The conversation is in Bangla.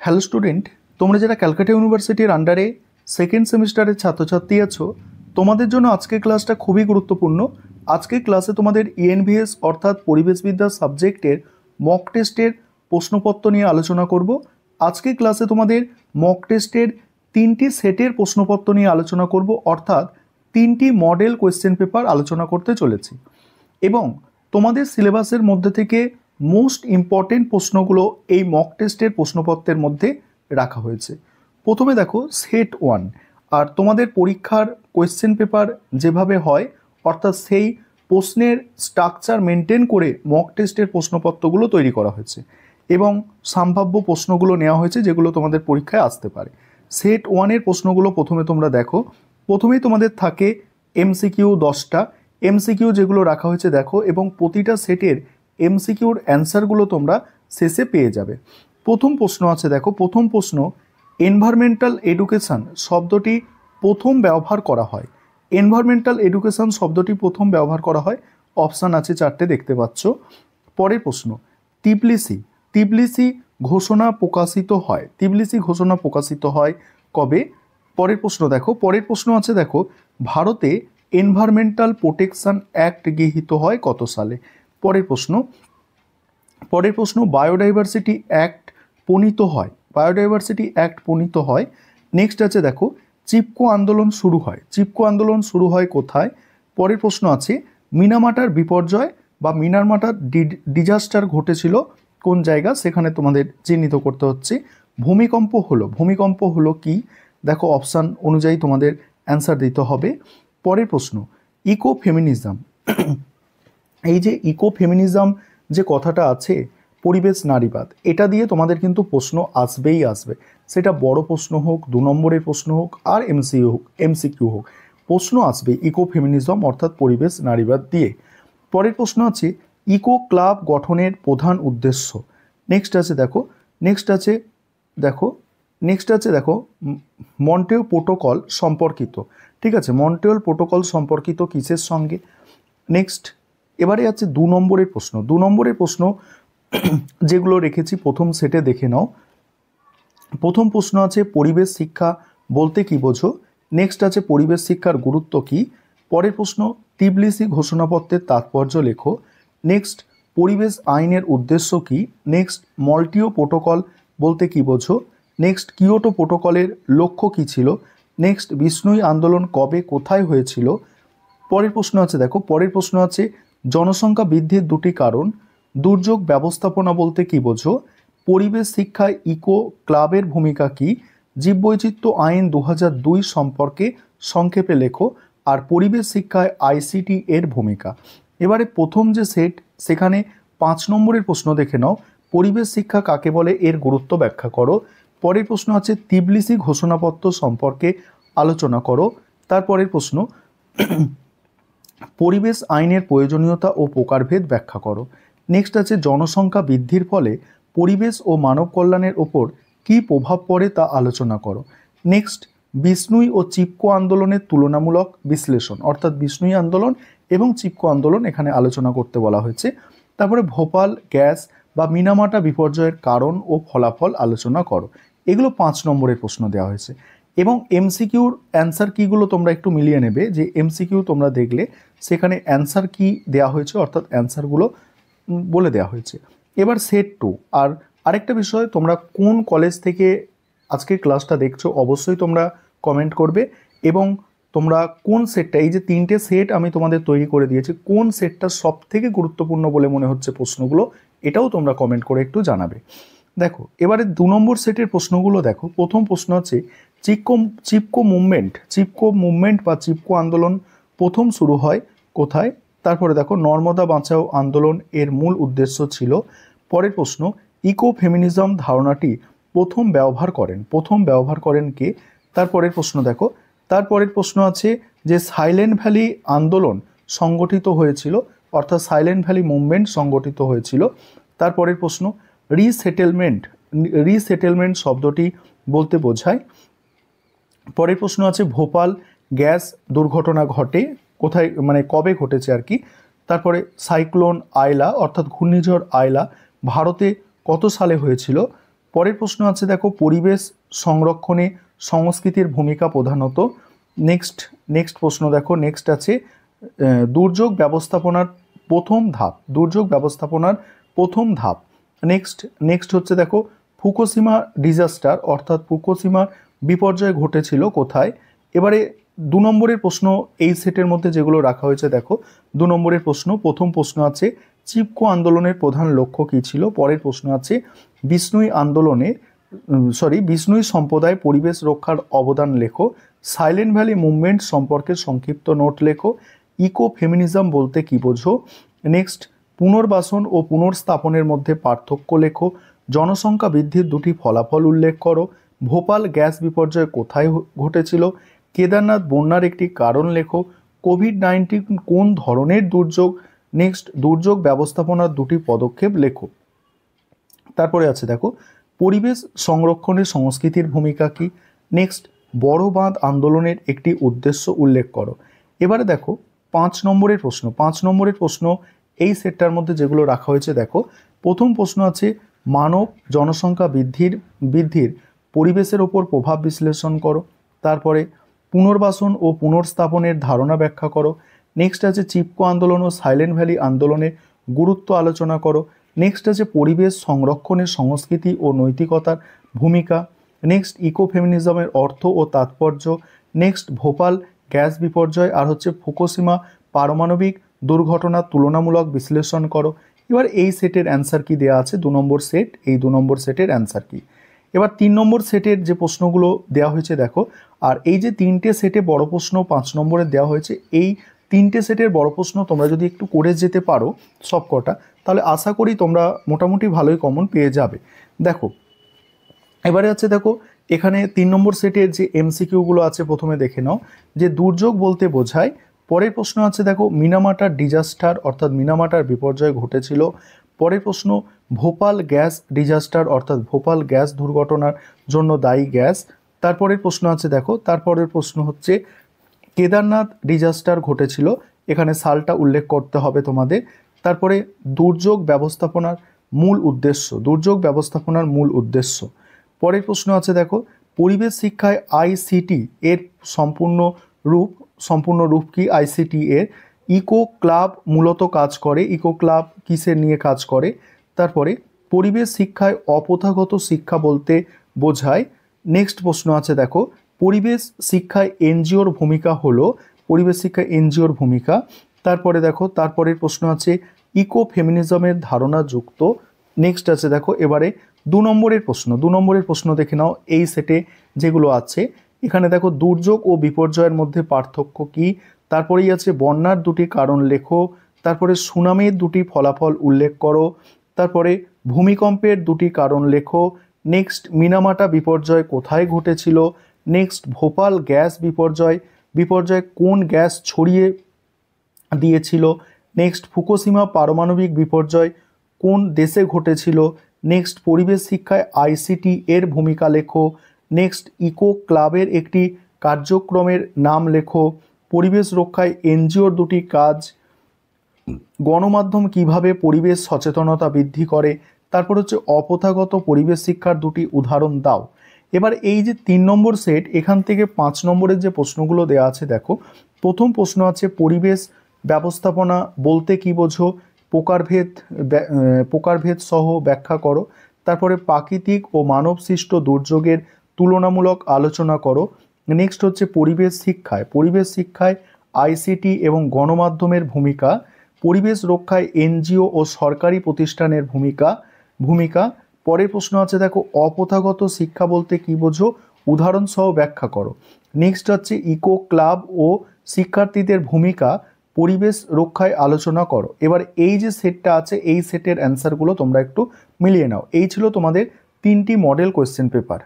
হ্যালো স্টুডেন্ট, তোমরা যারা ক্যালকাটা ইউনিভার্সিটির আন্ডারে সেকেন্ড সেমিস্টারের ছাত্রছাত্রী আছো, তোমাদের জন্য আজকের ক্লাসটা খুবই গুরুত্বপূর্ণ। আজকের ক্লাসে তোমাদের ইএনভিএস অর্থাৎ পরিবেশবিদ্যা সাবজেক্টের মক টেস্টের প্রশ্নপত্র নিয়ে আলোচনা করব। আজকের ক্লাসে তোমাদের মক টেস্টের 3টি সেটের প্রশ্নপত্র নিয়ে আলোচনা করব, অর্থাৎ 3টি মডেল কোয়েশ্চেন পেপার আলোচনা করতে চলেছি। এবং তোমাদের সিলেবাসের মধ্যে থেকে মোস্ট ইম্পর্টেন্ট প্রশ্নগুলো এই মক টেস্টের প্রশ্নপত্রের মধ্যে রাখা হয়েছে। প্রথমে দেখো সেট 1, আর তোমাদের পরীক্ষার কোয়েশ্চেন পেপার যেভাবে হয় অর্থাৎ সেই প্রশ্নের স্ট্রাকচার মেনটেন করে মক টেস্টের প্রশ্নপত্রগুলো তৈরি করা হয়েছে এবং সম্ভাব্য প্রশ্নগুলো নেওয়া হয়েছে যেগুলো তোমাদের পরীক্ষায় আসতে পারে। সেট 1-এর প্রশ্নগুলো প্রথমে তোমরা দেখো। প্রথমেই তোমাদের থাকে এমসিকিউ 10টা। এমসিকিউ যেগুলো রাখা হয়েছে দেখো, এবং প্রতিটা সেটের এমসিকিউর অ্যান্সারগুলো তোমরা শেষে পেয়ে যাবে। প্রথম প্রশ্ন আছে দেখো, প্রথম প্রশ্ন, এনভায়রনমেন্টাল এডুকেশন শব্দটি প্রথম ব্যবহার করা হয়। এনভায়রনমেন্টাল এডুকেশন শব্দটি প্রথম ব্যবহার করা হয়, অপশান আছে 4টে দেখতে পাচ্ছ। পরের প্রশ্ন, তিবলিসি ঘোষণা প্রকাশিত হয়। তিবলিসি ঘোষণা প্রকাশিত হয় কবে? পরের প্রশ্ন দেখো, পরের প্রশ্ন আছে দেখো, ভারতে এনভায়রনমেন্টাল প্রোটেকশন অ্যাক্ট গৃহীত হয় কত সালে? পরের প্রশ্ন, বায়োডাইভার্সিটি অ্যাক্ট প্রণীত হয়। বায়োডাইভার্সিটি অ্যাক্ট প্রণীত হয়। নেক্সট আছে দেখো, চিপকো আন্দোলন শুরু হয়। চিপকো আন্দোলন শুরু হয় কোথায়? পরের প্রশ্ন আছে, মিনামাটার বিপর্যয় বা মিনামাটার ডিজাস্টার ঘটেছিল কোন জায়গা? সেখানে তোমাদের চিহ্নিত করতে হচ্ছে। ভূমিকম্প হলো কি? দেখো অপশান অনুযায়ী তোমাদের অ্যান্সার দিতে হবে। পরের প্রশ্ন, ইকো ফেমিনিজম। এই যে ইকো ফেমিনিজম যে কথাটা আছে, পরিবেশ নারীবাদ, এটা দিয়ে তোমাদের কিন্তু প্রশ্ন আসবেই আসবে। সেটা বড় প্রশ্ন হোক, 2 নম্বরের প্রশ্ন হোক, আর এমসিকিউ হোক, প্রশ্ন আসবে ইকো ফেমিনিজম অর্থাৎ পরিবেশ নারীবাদ দিয়ে। পরের প্রশ্ন আছে, ইকো ক্লাব গঠনের প্রধান উদ্দেশ্য। নেক্সট আছে দেখো মন্ট্রিয়ল প্রোটোকল সম্পর্কিত। ঠিক আছে, মন্ট্রিয়ল প্রোটোকল সম্পর্কিত কিসের সঙ্গে? নেক্সট এবারে আছে 2 নম্বরের প্রশ্ন। 2 নম্বরের প্রশ্ন যেগুলো রেখেছি প্রথম সেটে দেখে নাও। প্রথম প্রশ্ন আছে, পরিবেশ শিক্ষা বলতে কি বোঝো? নেক্সট আছে, পরিবেশ শিক্ষার গুরুত্ব কি? পরের প্রশ্ন, তিবলিসি ঘোষণাপত্রের তাৎপর্য লেখো। নেক্সট, পরিবেশ আইনের উদ্দেশ্য কি? নেক্সট, মন্ট্রিয়ল প্রোটোকল বলতে কি বোঝো? নেক্সট, কিয়োটো প্রোটোকলের লক্ষ্য কী ছিল? নেক্সট, বিষ্ণুই আন্দোলন কবে কোথায় হয়েছিল? পরের প্রশ্ন আছে দেখো, পরের প্রশ্ন আছে, জনসংখ্যা বৃদ্ধির 2টি কারণ। দুর্যোগ ব্যবস্থাপনা বলতে কি বোঝো? পরিবেশ শিক্ষায় ইকো ক্লাবের ভূমিকা কি? জীববৈচিত্র্য আইন 2002 সম্পর্কে সংক্ষেপে লেখো। আর পরিবেশ শিক্ষায় আইসিটি এর ভূমিকা। এবারে প্রথম যে সেট, সেখানে 5 নম্বরের প্রশ্ন দেখে নাও, পরিবেশ শিক্ষা কাকে বলে, এর গুরুত্ব ব্যাখ্যা করো। পরের প্রশ্ন আছে, তিবলিসি ঘোষণাপত্র সম্পর্কে আলোচনা করো। তারপরের প্রশ্ন, পরিবেশ আইনের প্রয়োজনীয়তা ও প্রকারভেদ ব্যাখ্যা করো। নেক্সট আছে, জনসংখ্যা বৃদ্ধির ফলে পরিবেশ ও মানব কল্যাণের ওপর কী প্রভাব পড়ে তা আলোচনা করো। নেক্সট, বিষ্ণুই ও চিপকো আন্দোলনের তুলনামূলক বিশ্লেষণ, অর্থাৎ বিষ্ণুই আন্দোলন এবং চিপকো আন্দোলন এখানে আলোচনা করতে বলা হয়েছে। তারপরে ভোপাল গ্যাস বা মিনামাটা বিপর্যয়ের কারণ ও ফলাফল আলোচনা করো। এগুলো 5 নম্বরের প্রশ্ন দেওয়া হয়েছে। এবং এমসিকিউর অ্যান্সার কিগুলো তোমরা একটু মিলিয়ে নেবে, যে এমসিকিউ তোমরা দেখলে সেখানে অ্যান্সার কি দেওয়া হয়েছে, অর্থাৎ অ্যান্সারগুলো বলে দেওয়া হয়েছে। এবার সেট 2, আর আরেকটা বিষয়, তোমরা কোন কলেজ থেকে আজকের ক্লাসটা দেখছো অবশ্যই তোমরা কমেন্ট করবে, এবং তোমরা কোন সেটটা, এই যে 3টে সেট আমি তোমাদের তৈরি করে দিয়েছি, কোন সেটটা সব থেকে গুরুত্বপূর্ণ বলে মনে হচ্ছে প্রশ্নগুলো, এটাও তোমরা কমেন্ট করে একটু জানাবে। দেখো এবারে 2 নম্বর সেটের প্রশ্নগুলো দেখো। প্রথম প্রশ্ন আছে, চিপকো মুভমেন্ট বা চিপকো আন্দোলন প্রথম শুরু হয় কোথায়? তারপরে দেখো, নর্মদা বাঁচাও আন্দোলন এর মূল উদ্দেশ্য ছিল। পরের প্রশ্ন, ইকো ফেমিনিজম ধারণাটি প্রথম ব্যবহার করেন কে? তারপরের প্রশ্ন দেখো, তারপরের প্রশ্ন আছে যে সাইলেন্ট ভ্যালি আন্দোলন সংগঠিত হয়েছিল, অর্থাৎ সাইলেন্ট ভ্যালি মুভমেন্ট সংগঠিত হয়েছিল। তারপরের প্রশ্ন, রিসেটেলমেন্ট শব্দটি বলতে বোঝায়। পরের প্রশ্ন আছে, ভোপাল গ্যাস দুর্ঘটনা ঘটে কোথায়, মানে কবে ঘটেছে আর কি। তারপরে সাইক্লোন আয়লা অর্থাৎ ঘূর্ণিঝড় আয়লা ভারতে কত সালে হয়েছিল? পরের প্রশ্ন আছে দেখো পরিবেশ সংরক্ষণে সংস্কৃতির ভূমিকা প্রধানত। নেক্সট প্রশ্ন দেখো, নেক্সট আছে দুর্যোগ ব্যবস্থাপনার প্রথম ধাপ, দুর্যোগ ব্যবস্থাপনার প্রথম ধাপ। নেক্সট হচ্ছে দেখো ফুকুশিমা ডিজাস্টার অর্থাৎ ফুকুশিমা বিপর্যয় ঘটেছিল কোথায়। এবারে 2 নম্বরের প্রশ্ন এই সেটের মধ্যে যেগুলো রাখা হয়েছে দেখো 2 নম্বরের প্রশ্ন, প্রথম প্রশ্ন আছে চিপকো আন্দোলনের প্রধান লক্ষ্য কী ছিল। পরের প্রশ্ন আছে বিষ্ণুই সম্প্রদায় পরিবেশ রক্ষার অবদান লেখো। সাইলেন্ট ভ্যালি মুভমেন্ট সম্পর্কে সংক্ষিপ্ত নোট লেখো। ইকো ফেমিনিজম বলতে কী বোঝো। নেক্সট পুনর্বাসন ও পুনর্স্থাপনের মধ্যে পার্থক্য লেখো। জনসংখ্যা বৃদ্ধির দুটি ফলাফল উল্লেখ করো। ভোপাল গ্যাস বিপর্যয় কোথায় ঘটেছিল। কেদারনাথ বন্যার একটি কারণ লেখো। কোভিড-19 কোন ধরনের দুর্যোগ। নেক্সট দুর্যোগ ব্যবস্থাপনার দুটি পদক্ষেপ লেখো। তারপরে আছে দেখো পরিবেশ সংরক্ষণে সংস্কৃতির ভূমিকা কী। নেক্সট বড় বাঁধ আন্দোলনের একটি উদ্দেশ্য উল্লেখ করো। এবারে দেখো 5 নম্বরের প্রশ্ন, 5 নম্বরের প্রশ্ন এই সেটটার মধ্যে যেগুলো রাখা হয়েছে দেখো, প্রথম প্রশ্ন আছে মানব জনসংখ্যা বৃদ্ধির পরিবেশের ওপর প্রভাব বিশ্লেষণ করো। তারপরে পুনর্বাসন ও পুনর্স্থাপনের ধারণা ব্যাখ্যা করো। নেক্সট আছে চিপকো আন্দোলন ও সাইলেন্ট ভ্যালি আন্দোলনের গুরুত্ব আলোচনা করো। নেক্সট আছে পরিবেশ সংরক্ষণের সংস্কৃতি ও নৈতিকতার ভূমিকা। নেক্সট ইকো ফেমিনিজমের অর্থ ও তাৎপর্য। নেক্সট ভোপাল গ্যাস বিপর্যয় আর হচ্ছে ফুকুশিমা পারমাণবিক দুর্ঘটনার তুলনামূলক বিশ্লেষণ করো। এবার এই সেটের অ্যান্সার কি দেওয়া আছে 2 নম্বর সেট, এই 2 নম্বর সেটের অ্যান্সার কি। এবার 3 নম্বর সেটের যে প্রশ্নগুলো দেওয়া হয়েছে দেখো, আর এই যে 3টে সেটে বড় প্রশ্ন 5 নম্বরে দেওয়া হয়েছে, এই 3টে সেটের বড় প্রশ্ন তোমরা যদি একটু করে যেতে পারো সবকটা, তাহলে আশা করি তোমরা মোটামুটি ভালোই কমন পেয়ে যাবে। দেখো এবারে আছে দেখো এখানে 3 নম্বর সেটের যে এমসিকিউগুলো আছে প্রথমে দেখে নাও, যে দুর্যোগ বলতে বোঝায়। পরের প্রশ্ন আছে দেখো মিনামাটার ডিজাস্টার অর্থাৎ মিনামাটার বিপর্যয় ঘটেছিল। পরের প্রশ্ন ভোপাল গ্যাস ডিজাস্টার অর্থাৎ ভোপাল গ্যাস দুর্ঘটনার জন্য দায়ী গ্যাস। তারপরের প্রশ্ন আছে দেখো, তারপরের প্রশ্ন হচ্ছে কেদারনাথ ডিজাস্টার ঘটেছিল, এখানে সালটা উল্লেখ করতে হবে তোমাদের। তারপরে দুর্যোগ ব্যবস্থাপনার মূল উদ্দেশ্য, দুর্যোগ ব্যবস্থাপনার মূল উদ্দেশ্য। পরের প্রশ্ন আছে দেখো পরিবেশ শিক্ষায় আইসিটি এর সম্পূর্ণ রূপ কি। আইসিটি এর ইকো ক্লাব মূলত কাজ করে, ইকো ক্লাব কিসের নিয়ে কাজ করে। তারপরে পরিবেশ শিক্ষায় অপ্রথাগত শিক্ষা বলতে বোঝায়। নেক্সট প্রশ্ন আছে দেখো পরিবেশ শিক্ষায় এনজিওর ভূমিকা হলো, পরিবেশ শিক্ষায় এনজিওর ভূমিকা। তারপরে দেখো তারপরের প্রশ্ন আছে ইকো ফেমিনিজমের ধারণা যুক্ত। নেক্সট আছে দেখো এবারে 2 নম্বরের প্রশ্ন, 2 নম্বরের প্রশ্ন দেখে নাও এই সেটে যেগুলো আছে। এখানে দেখো দুর্যোগ ও বিপর্যয়ের মধ্যে পার্থক্য কি। তারপরেই আছে বন্যার দুটি কারণ লেখো। তারপরে সুনামির দুটি ফলাফল উল্লেখ করো। তারপরে ভূমিকম্পের দুটি কারণ লেখো। নেক্সট মিনামাটা বিপর্যয় কোথায় ঘটেছিল। নেক্সট ভোপাল গ্যাস বিপর্যয় কোন গ্যাস ছড়িয়ে দিয়েছিল। নেক্সট ফুকুশিমা পারমাণবিক বিপর্যয় কোন দেশে ঘটেছিল। নেক্সট পরিবেশ শিক্ষায় আইসিটি এর ভূমিকা লেখো। নেক্সট ইকো ক্লাবের একটি কার্যক্রমের নাম লেখো। পরিবেশ রক্ষায় এনজিওর দুটি কাজ। গণমাধ্যম কিভাবে পরিবেশ সচেতনতা বৃদ্ধি করে। তারপর হচ্ছে অপ্রথাগত পরিবেশ শিক্ষার দুটি উদাহরণ দাও। এবার এই যে 3 নম্বর সেট, এখান থেকে 5 নম্বরের যে প্রশ্নগুলো দেওয়া আছে দেখো, প্রথম প্রশ্ন আছে পরিবেশ ব্যবস্থাপনা বলতে কি বোঝো, প্রকারভেদ সহ ব্যাখ্যা করো। তারপরে প্রাকৃতিক ও মানব সৃষ্ট দুর্যোগের তুলনামূলক আলোচনা করো। নেক্সট হচ্ছে পরিবেশ শিক্ষায় আইসিটি এবং গণমাধ্যমের ভূমিকা। পরিবেশ রক্ষায় এনজিও ও সরকারি প্রতিষ্ঠানের ভূমিকা। পরের প্রশ্ন আছে দেখো অপ্রথাগত শিক্ষা বলতে কি বোঝো, উদাহরণ সহ ব্যাখ্যা করো। নেক্সট হচ্ছে ইকো ক্লাব ও শিক্ষার্থীদের ভূমিকা পরিবেশ রক্ষায় আলোচনা করো। এবার এই যে সেটটা আছে এই সেটের অ্যান্সারগুলো তোমরা একটু মিলিয়ে নাও। এই ছিল তোমাদের 3টি মডেল কোয়েশ্চেন পেপার।